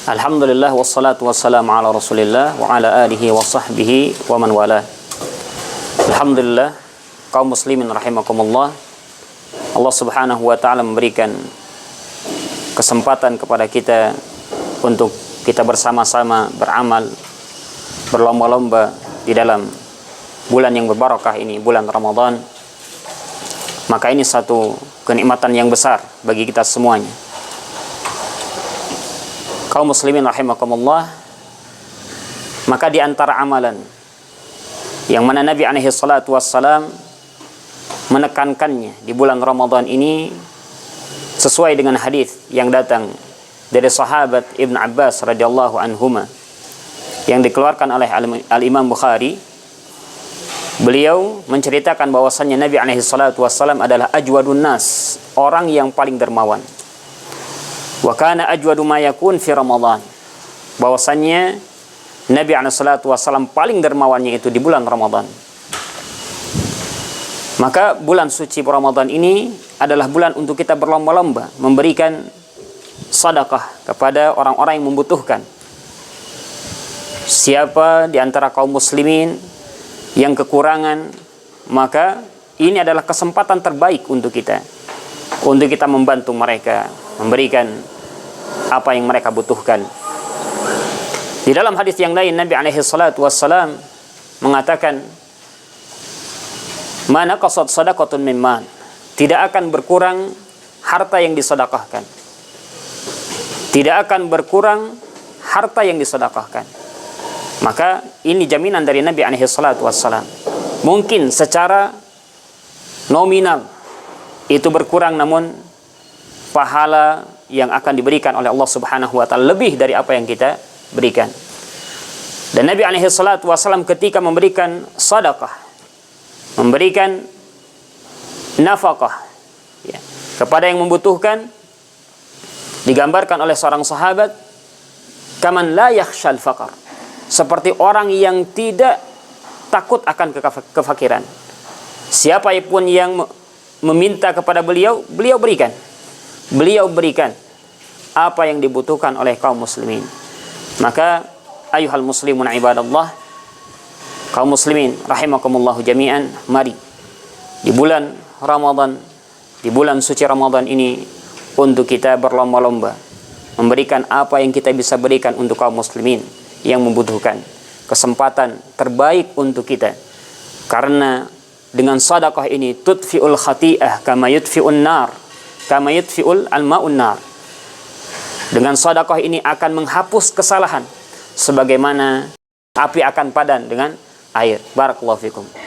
Alhamdulillah wassalatu wassalamu ala Rasulillah wa ala alihi wa sahbihi wa man wala. Alhamdulillah, kaum muslimin rahimakumullah. Allah Subhanahu wa taala memberikan kesempatan kepada kita untuk kita bersama-sama beramal, berlomba-lomba di dalam bulan yang berbarakah ini, bulan Ramadan. Maka ini satu kenikmatan yang besar bagi kita semuanya. Kaum muslimin rahimakumullah, maka di antara amalan yang mana Nabi alaihi salatu wassalam menekankannya di bulan Ramadan ini sesuai dengan hadis yang datang dari sahabat Ibn Abbas radhiyallahu anhuma yang dikeluarkan oleh Al-Imam Bukhari. Beliau menceritakan bahwasannya Nabi alaihi salatu wassalam adalah ajwadun nas, orang yang paling dermawan. Wa kana ajwadu ma yakun fi Ramadan, bahwasannya Nabi SAW paling dermawannya itu di bulan Ramadan. Maka bulan suci Ramadan ini adalah bulan untuk kita berlomba-lomba memberikan sedekah kepada orang-orang yang membutuhkan. Siapa di antara kaum muslimin yang kekurangan, maka ini adalah kesempatan terbaik untuk kita membantu mereka, memberikan apa yang mereka butuhkan. Di dalam hadis yang lain Nabi alaihi salatu wassalam mengatakan, "Ma naqasat shadaqatun min mal." Tidak akan berkurang harta yang disedekahkan. Tidak akan berkurang harta yang disedekahkan. Maka ini jaminan dari Nabi alaihi salatu wassalam. Mungkin secara nominal itu berkurang, namun pahala yang akan diberikan oleh Allah Subhanahu wa taala lebih dari apa yang kita berikan. Dan Nabi alaihi salatu wasallam ketika memberikan sedekah, memberikan nafkah ya, kepada yang membutuhkan, digambarkan oleh seorang sahabat, kaman la yakhshal faqar, seperti orang yang tidak takut akan kefakiran. Siapa pun yang meminta kepada beliau, beliau berikan. Beliau berikan apa yang dibutuhkan oleh kaum muslimin. Maka ayuhal muslimun ibadallah, kaum muslimin rahimakumullahu jami'an, mari di bulan Ramadan, di bulan suci Ramadan ini untuk kita berlomba-lomba memberikan apa yang kita bisa berikan untuk kaum muslimin yang membutuhkan. Kesempatan terbaik untuk kita, karena dengan sedekah ini tudfi'ul khati'ah kama yudfi'un nar, kama yudfi'ul al-ma'un nar. Dengan sedekah ini akan menghapus kesalahan sebagaimana api akan padam dengan air. Barakallahu fikum.